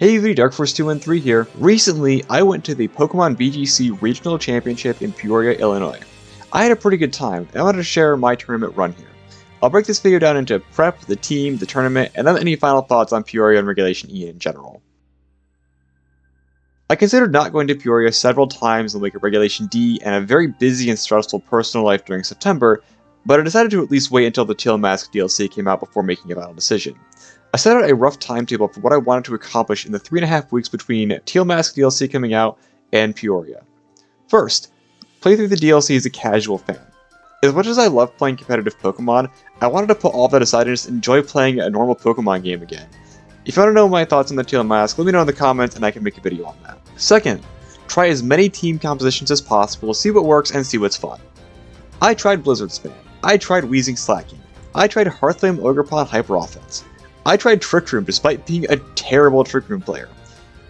Hey everybody, Dark Force 213 here. Recently, I went to the Pokemon VGC Regional Championship in Peoria, Illinois. I had a pretty good time, and I wanted to share my tournament run here. I'll break this video down into prep, the team, the tournament, and then any final thoughts on Peoria and Regulation E in general. I considered not going to Peoria several times in the wake of Regulation D and a very busy and stressful personal life during September, but I decided to at least wait until the Teal Mask DLC came out before making a final decision. I set out a rough timetable for what I wanted to accomplish in the 3.5 weeks between Teal Mask DLC coming out and Peoria. First, play through the DLC as a casual fan. As much as I love playing competitive Pokemon, I wanted to put all that aside and just enjoy playing a normal Pokemon game again. If you want to know my thoughts on the Teal Mask, let me know in the comments and I can make a video on that. Second, try as many team compositions as possible, see what works and see what's fun. I tried Blizzard Spam, I tried Weezing Slacking, I tried Hearthflame Ogerpon Hyper Offense. I tried Trick Room despite being a terrible Trick Room player.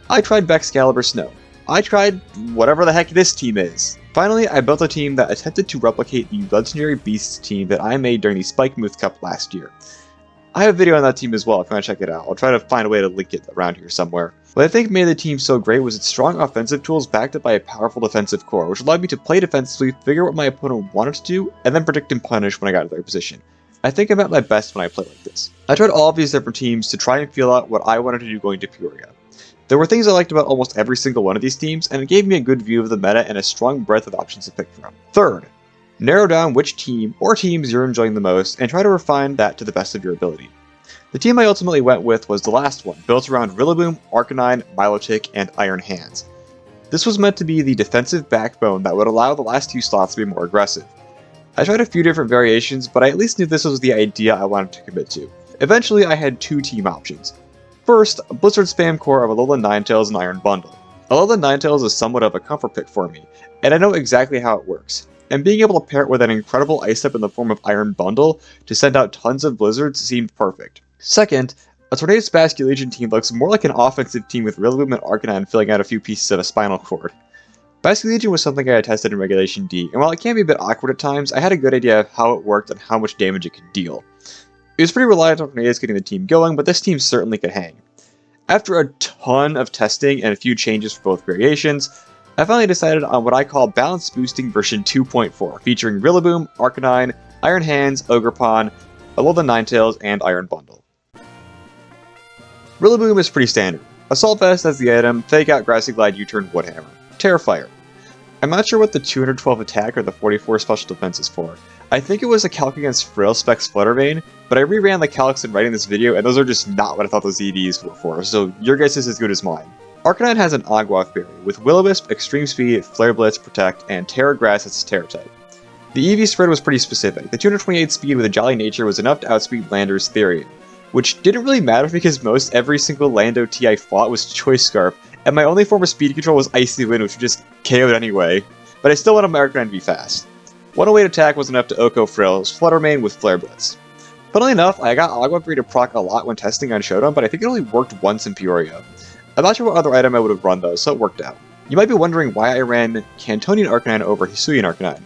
I tried Baxcalibur Snow. I tried whatever the heck this team is. Finally, I built a team that attempted to replicate the Legendary Beasts team that I made during the Spikemuth Cup last year. I have a video on that team as well if you want to check it out. I'll try to find a way to link it around here somewhere. What I think made the team so great was its strong offensive tools backed up by a powerful defensive core, which allowed me to play defensively, figure out what my opponent wanted to do, and then predict and punish when I got to their position. I think I'm at my best when I play like this. I tried all of these different teams to try and feel out what I wanted to do going to Peoria. There were things I liked about almost every single one of these teams, and it gave me a good view of the meta and a strong breadth of options to pick from. Third, narrow down which team or teams you're enjoying the most and try to refine that to the best of your ability. The team I ultimately went with was the last one, built around Rillaboom, Arcanine, Milotic, and Iron Hands. This was meant to be the defensive backbone that would allow the last two slots to be more aggressive. I tried a few different variations, but I at least knew this was the idea I wanted to commit to. Eventually, I had two team options. First, a Blizzard Spam core of Alola Ninetales and Iron Bundle. Alola Ninetales is somewhat of a comfort pick for me, and I know exactly how it works. And being able to pair it with an incredible ice step in the form of Iron Bundle to send out tons of blizzards seemed perfect. Second, a Tornadus Basculation team looks more like an offensive team with Rillaboom and Arcanine filling out a few pieces of a spinal cord. Basculation was something I had tested in Regulation D, and while it can be a bit awkward at times, I had a good idea of how it worked and how much damage it could deal. It was pretty reliant on Tornadus getting the team going, but this team certainly could hang. After a ton of testing and a few changes for both variations, I finally decided on what I call Balance Boosting version 2.4, featuring Rillaboom, Arcanine, Iron Hands, Ogerpon, Alola Ninetales, and Iron Bundle. Rillaboom is pretty standard. Assault Vest as the item, Fake Out Grassy Glide U-Turn Woodhammer. Terrifier. I'm not sure what the 212 attack or the 44 special defense is for. I think it was a calc against Frail Specs Fluttermane, but I reran the calcs in writing this video and those are just not what I thought those EDs were for, so your guess is as good as mine. Arcanine has an Agua Fairy, with Will-O-Wisp, Extreme Speed, Flare Blitz, Protect, and Terra Grass as its Terra type. The EV spread was pretty specific. The 228 speed with a Jolly Nature was enough to outspeed Lander's Therian, which didn't really matter because most every single Lando T I fought was Choice Scarf, and my only form of speed control was Icy Wind, which would just KO'd anyway, but I still wanted my Arcanine to be fast. 108 attack was enough to Oko Frill's Fluttermane with Flare Blitz. Funnily enough, I got Agua Fairy to proc a lot when testing on Showdown, but I think it only worked once in Peoria. I'm not sure what other item I would have run though, so it worked out. You might be wondering why I ran Cantonian Arcanine over Hisuian Arcanine.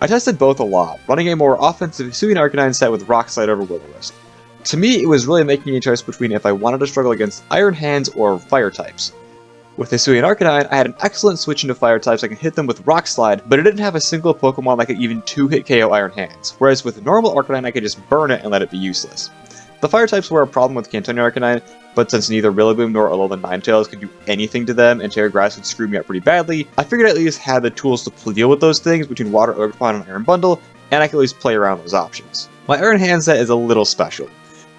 I tested both a lot, running a more offensive Hisuian Arcanine set with Rock Slide over Will-O-Wisp. To me, it was really making a choice between if I wanted to struggle against Iron Hands or Fire types. With Hisuian Arcanine, I had an excellent switch into Fire types. I could hit them with Rock Slide, but it didn't have a single Pokemon that could even 2-hit KO Iron Hands, whereas with normal Arcanine I could just burn it and let it be useless. The Fire types were a problem with Cantonian Arcanine, but since neither Rillaboom nor Alola Ninetales could do anything to them and Terra Grass would screw me up pretty badly, I figured I at least had the tools to deal with those things between Water Ogerpon and Iron Bundle, and I could at least play around those options. My Iron Hand set is a little special.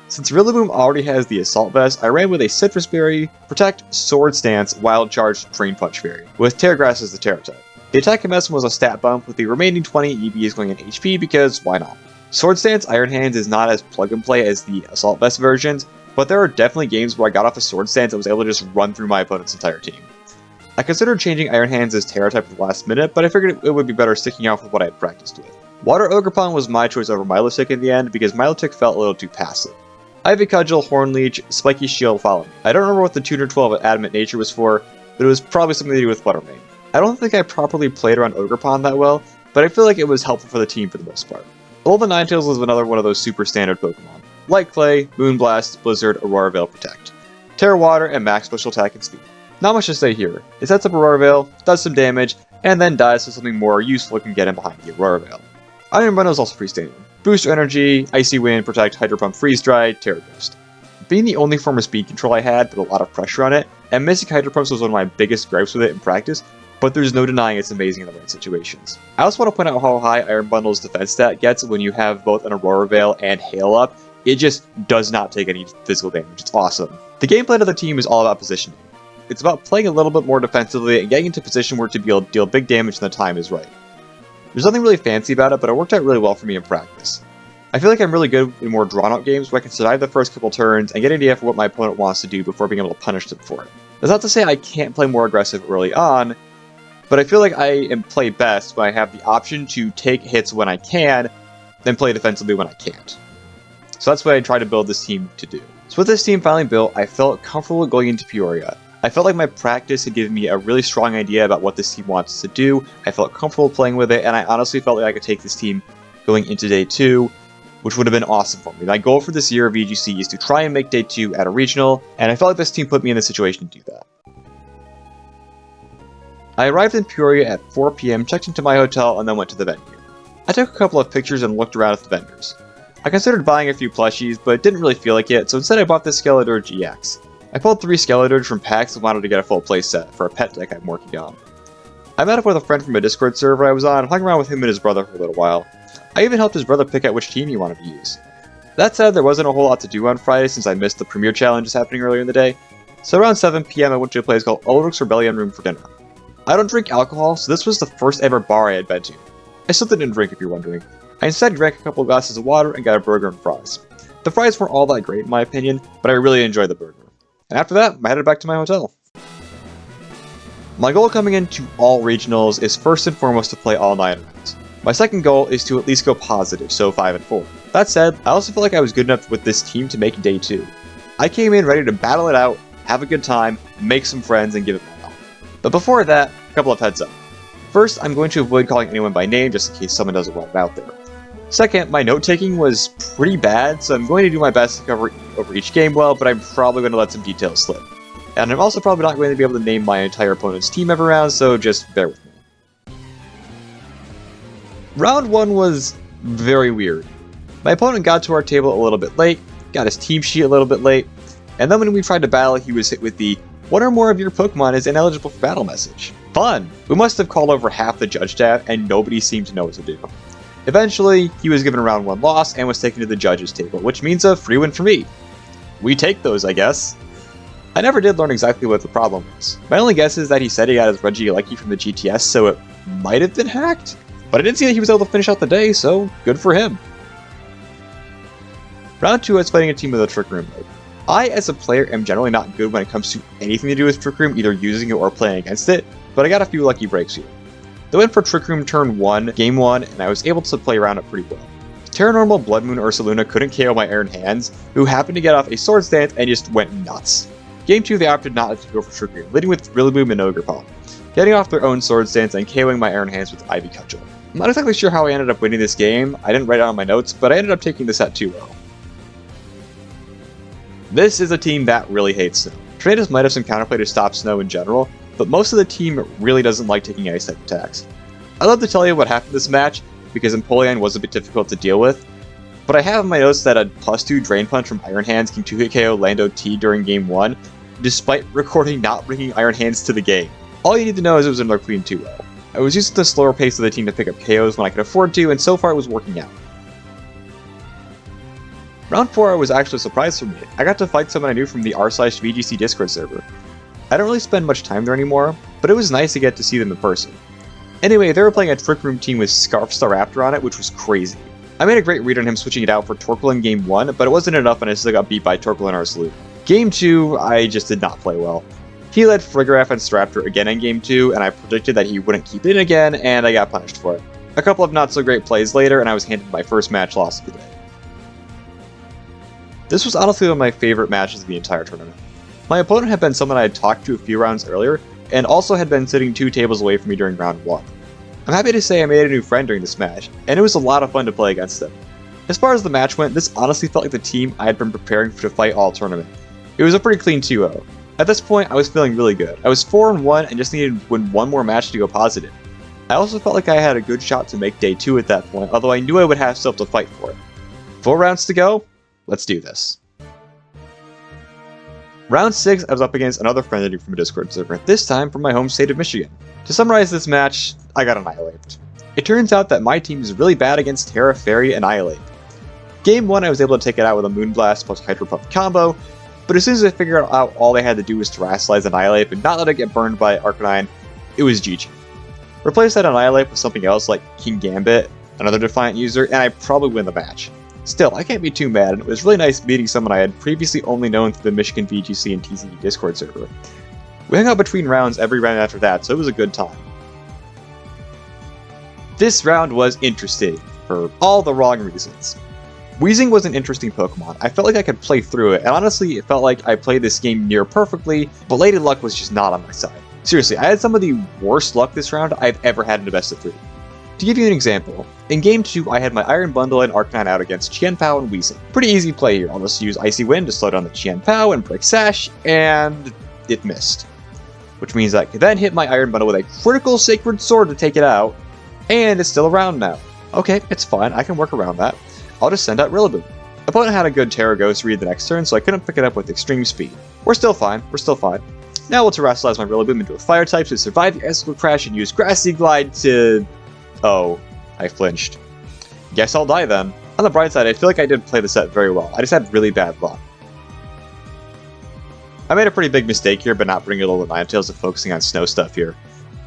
Since Rillaboom already has the Assault Vest, I ran with a Citrus Berry, Protect, Sword Stance, Wild Charge, Drain Punch Fairy, with Terra Grass as the Terra type. The attack commencement was a stat bump, with the remaining 20 EVs going in HP because why not? Sword Stance Iron Hands is not as plug and play as the Assault Vest versions, but there are definitely games where I got off a Sword Stance and was able to just run through my opponent's entire team. I considered changing Iron Hands as Terra type at the last minute, but I figured it would be better sticking out with what I had practiced with. Water Ogerpon was my choice over Milotic in the end because Milotic felt a little too passive. Ivy Cudgel, Horn Leech, Spiky Shield follow me. I don't remember what the 212 Adamant Nature was for, but it was probably something to do with Fluttermane. I don't think I properly played around Ogerpon that well, but I feel like it was helpful for the team for the most part. Alola Ninetales was another one of those super standard Pokemon. Light Clay, Moonblast, Blizzard, Aurora Veil Protect. Terra Water, and max special attack and speed. Not much to say here. It sets up Aurora Veil, does some damage, and then dies so something more useful can get in behind the Aurora Veil. Iron Bundle is also freestanding. Booster Energy, Icy Wind, Protect, Hydro Pump, Freeze Dry, Terra Ghost. Being the only form of speed control I had with a lot of pressure on it, and missing Hydro Pumps was one of my biggest gripes with it in practice, but there's no denying it's amazing in the right situations. I also want to point out how high Iron Bundle's defense stat gets when you have both an Aurora Veil and Hail up. It just does not take any physical damage. It's awesome. The gameplay of the team is all about positioning. It's about playing a little bit more defensively and getting into a position where to be able to deal big damage when the time is right. There's nothing really fancy about it, but it worked out really well for me in practice. I feel like I'm really good in more drawn-out games where I can survive the first couple turns and get an idea for what my opponent wants to do before being able to punish them for it. That's not to say I can't play more aggressive early on, but I feel like I play best when I have the option to take hits when I can, then play defensively when I can't. So that's what I try to build this team to do. So with this team finally built, I felt comfortable going into Peoria. I felt like my practice had given me a really strong idea about what this team wants to do. I felt comfortable playing with it, and I honestly felt like I could take this team going into day 2, which would have been awesome for me. My goal for this year of VGC is to try and make day 2 at a regional, and I felt like this team put me in the situation to do that. I arrived in Peoria at 4 PM, checked into my hotel, and then went to the venue. I took a couple of pictures and looked around at the vendors. I considered buying a few plushies, but didn't really feel like it, so instead I bought this Skeletor GX. I pulled 3 Skeletors from packs and wanted to get a full playset for a pet deck I'm working on. I met up with a friend from a Discord server I was on, hung around with him and his brother for a little while. I even helped his brother pick out which team he wanted to use. That said, there wasn't a whole lot to do on Friday since I missed the premiere challenges happening earlier in the day, so around 7 PM I went to a place called Ulrich's Rebellion Room for dinner. I don't drink alcohol, so this was the first ever bar I had been to. I still didn't drink if you're wondering. I instead drank a couple of glasses of water and got a burger and fries. The fries weren't all that great in my opinion, but I really enjoyed the burger. And after that, I headed back to my hotel. My goal coming into all regionals is first and foremost to play all 9 rounds. My second goal is to at least go positive, so 5 and 4. That said, I also feel like I was good enough with this team to make day 2. I came in ready to battle it out, have a good time, make some friends, and give it my all. But before that, a couple of heads up. First, I'm going to avoid calling anyone by name just in case someone doesn't want it out there. Second, my note-taking was pretty bad, so I'm going to do my best to cover over each game well, but I'm probably going to let some details slip. And I'm also probably not going to be able to name my entire opponent's team every round, so just bear with me. Round 1 was very weird. My opponent got to our table a little bit late, got his team sheet a little bit late, and then when we tried to battle, he was hit with the "one or more of your Pokemon is ineligible for battle" message. Fun! We must have called over half the judge staff, and nobody seemed to know what to do. Eventually, he was given a round 1 loss and was taken to the judges table, which means a free win for me. We take those, I guess. I never did learn exactly what the problem was. My only guess is that he said he got his Regieleki from the GTS, so it might have been hacked, but I didn't see that he was able to finish out the day, so good for him. Round 2, I was fighting a team with a Trick Room mode. I, as a player, am generally not good when it comes to anything to do with Trick Room, either using it or playing against it, but I got a few lucky breaks here. They went for Trick Room turn 1, game 1, and I was able to play around it pretty well. Terra Normal Blood Moon Ursaluna couldn't KO my Iron Hands, who happened to get off a Sword Stance and just went nuts. Game 2, they opted not to go for Trick Room, leading with Rillaboom and Ogre Paw, getting off their own Sword Stance and KOing my Iron Hands with Ivy Cudgel. I'm not exactly sure how I ended up winning this game, I didn't write it on my notes, but I ended up taking the set 2-0. This is a team that really hates snow. Tornadoes might have some counterplay to stop snow in general, but most of the team really doesn't like taking ice type attacks. I'd love to tell you what happened this match, because Empoleon was a bit difficult to deal with, but I have in my notes that a +2 Drain Punch from Iron Hands can 2-hit KO Lando T during game 1, despite recording not bringing Iron Hands to the game. All you need to know is it was another clean 2-0. I was using the slower pace of the team to pick up KOs when I could afford to, and so far it was working out. Round 4 was actually a surprise for me. I got to fight someone I knew from the r/VGC Discord server. I don't really spend much time there anymore, but it was nice to get to see them in person. Anyway, they were playing a Trick Room team with Scarf Staraptor on it, which was crazy. I made a great read on him switching it out for Torkoal in game 1, but it wasn't enough and I still got beat by Torkoal and Ursaluna. Game 2, I just did not play well. He led Frigoraph and Staraptor again in game 2, and I predicted that he wouldn't keep it in again, and I got punished for it. A couple of not so great plays later, and I was handed my first match loss of the day. This was honestly one of my favorite matches of the entire tournament. My opponent had been someone I had talked to a few rounds earlier, and also had been sitting 2 tables away from me during round 1. I'm happy to say I made a new friend during this match, and it was a lot of fun to play against them. As far as the match went, this honestly felt like the team I had been preparing to fight all tournament. It was a pretty clean 2-0. At this point, I was feeling really good. I was 4-1 and just needed to win one more match to go positive. I also felt like I had a good shot to make day 2 at that point, although I knew I would have still to fight for it. 4 rounds to go, let's do this. Round 6, I was up against another friend from a Discord server, this time from my home state of Michigan. To summarize this match, I got annihilated. It turns out that my team is really bad against Terra, Fairy, Annihilate. Game 1, I was able to take it out with a Moonblast plus Hydro Pump combo, but as soon as I figured out all they had to do was terastallize Annihilate but not let it get burned by Arcanine, it was GG. Replace that Annihilate with something else like King Gambit, another Defiant user, and I probably win the match. Still, I can't be too mad, and it was really nice meeting someone I had previously only known through the Michigan VGC and TCG Discord server. We hung out between rounds every round after that, so it was a good time. This round was interesting, for all the wrong reasons. Weezing was an interesting Pokemon. I felt like I could play through it, and honestly, it felt like I played this game near perfectly, but Lady Luck was just not on my side. Seriously, I had some of the worst luck this round I've ever had in a best of 3. To give you an example, in Game 2, I had my Iron Bundle and Arcanine out against Qianpao and Weezing. Pretty easy play here. I'll just use Icy Wind to slow down the Qianpao and break Sash, and it missed. Which means I could then hit my Iron Bundle with a critical Sacred Sword to take it out, and it's still around now. Okay, it's fine, I can work around that. I'll just send out Rillaboom. Opponent had a good Terra Ghost read the next turn, so I couldn't pick it up with extreme speed. We're still fine. Now we'll terastallize my Rillaboom into a Fire type to survive the Icicle Crash and use Grassy Glide to... Oh, I flinched. Guess I'll die then. On the bright side, I feel like I did play the set very well. I just had really bad luck. I made a pretty big mistake here by not bringing a little Ninetales and focusing on snow stuff here.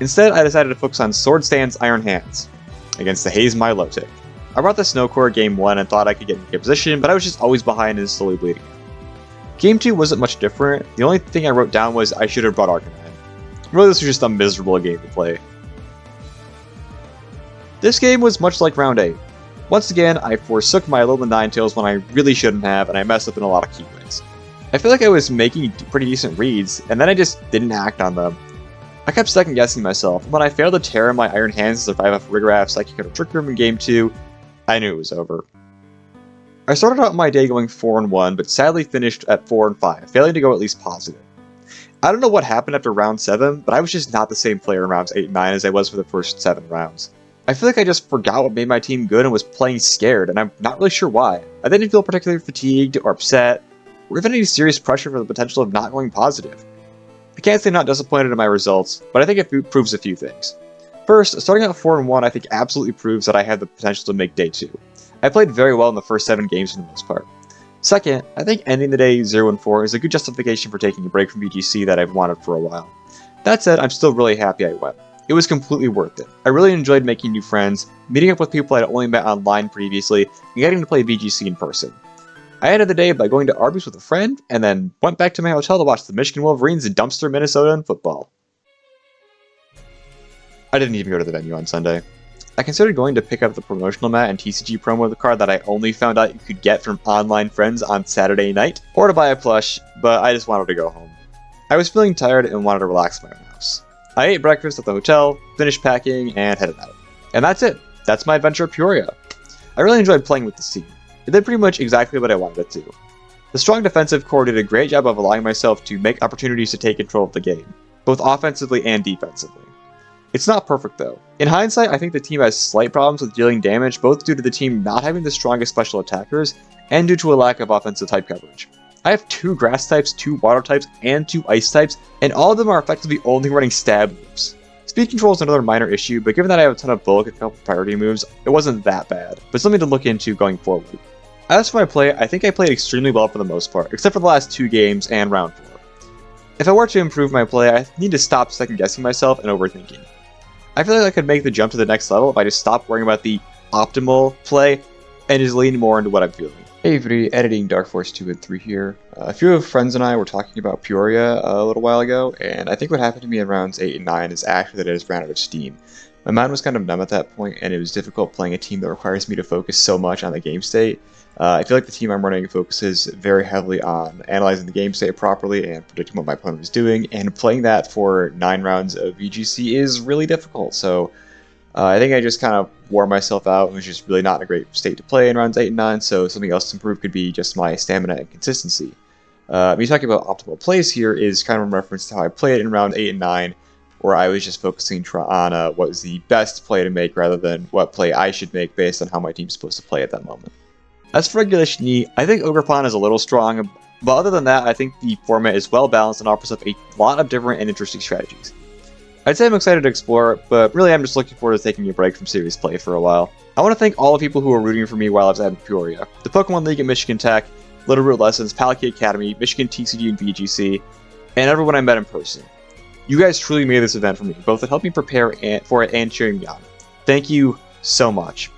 Instead, I decided to focus on Sword Stand's Iron Hands against the Haze Milotic. I brought the Snow Core Game 1 and thought I could get in a good position, but I was just always behind and slowly bleeding. Game 2 wasn't much different. The only thing I wrote down was I should have brought Arcanine. Really, this was just a miserable game to play. This game was much like Round 8. Once again, I forsook my little Ninetales when I really shouldn't have, and I messed up in a lot of key ways. I feel like I was making pretty decent reads, and then I just didn't act on them. I kept second guessing myself, and when I failed to tear my Iron Hands to survive off Rigoraph Psychic or Trick Room in Game 2, I knew it was over. I started out my day going 4-1, but sadly finished at 4-5, failing to go at least positive. I don't know what happened after round 7, but I was just not the same player in rounds 8 and 9 as I was for the first 7 rounds. I feel like I just forgot what made my team good and was playing scared, and I'm not really sure why. I didn't feel particularly fatigued or upset, or even any serious pressure for the potential of not going positive. I can't say I'm not disappointed in my results, but I think it proves a few things. First, starting out 4-1 I think absolutely proves that I had the potential to make day 2. I played very well in the first 7 games for the most part. Second, I think ending the day 0-4 is a good justification for taking a break from VGC that I've wanted for a while. That said, I'm still really happy I went. It was completely worth it. I really enjoyed making new friends, meeting up with people I'd only met online previously, and getting to play VGC in person. I ended the day by going to Arby's with a friend, and then went back to my hotel to watch the Michigan Wolverines in Dumpster, Minnesota in football. I didn't even go to the venue on Sunday. I considered going to pick up the promotional mat and TCG promo card that I only found out you could get from online friends on Saturday night, or to buy a plush, but I just wanted to go home. I was feeling tired and wanted to relax in my own house. I ate breakfast at the hotel, finished packing, and headed out. And that's it. That's my adventure at Peoria. I really enjoyed playing with this team. It did pretty much exactly what I wanted it to. The strong defensive core did a great job of allowing myself to make opportunities to take control of the game, both offensively and defensively. It's not perfect though. In hindsight, I think the team has slight problems with dealing damage, both due to the team not having the strongest special attackers, and due to a lack of offensive type coverage. I have 2 grass types, 2 water types, and 2 ice types, and all of them are effectively only running stab moves. Speed control is another minor issue, but given that I have a ton of bulk and a couple priority moves, it wasn't that bad, but something to look into going forward. As for my play, I think I played extremely well for the most part, except for the last 2 games and round 4. If I were to improve my play, I need to stop second guessing myself and overthinking. I feel like I could make the jump to the next level if I just stopped worrying about the optimal play and just lean more into what I'm feeling. Hey everybody, editing Dark Force 2 and 3 here. A few of friends and I were talking about Peoria a little while ago, and I think what happened to me in rounds 8 and 9 is actually that I just ran out of steam. My mind was kind of numb at that point, and it was difficult playing a team that requires me to focus so much on the game state. I feel like the team I'm running focuses very heavily on analyzing the game state properly and predicting what my opponent is doing, and playing that for 9 rounds of VGC is really difficult, so I think I just kind of wore myself out and was just really not in a great state to play in rounds 8 and 9, so something else to improve could be just my stamina and consistency. Me talking about optimal plays here is kind of in reference to how I played in round 8 and 9, where I was just focusing on what was the best play to make rather than what play I should make based on how my team's supposed to play at that moment. As for Regulation E, I think Ogre Pawn is a little strong, but other than that, I think the format is well balanced and offers up a lot of different and interesting strategies. I'd say I'm excited to explore it, but really I'm just looking forward to taking a break from serious play for a while. I want to thank all the people who were rooting for me while I was at Peoria, the Pokemon League at Michigan Tech, Little Root Lessons, Palaki Academy, Michigan TCG and VGC, and everyone I met in person. You guys truly made this event for me, both at helping me prepare for it and cheering me on. Thank you so much.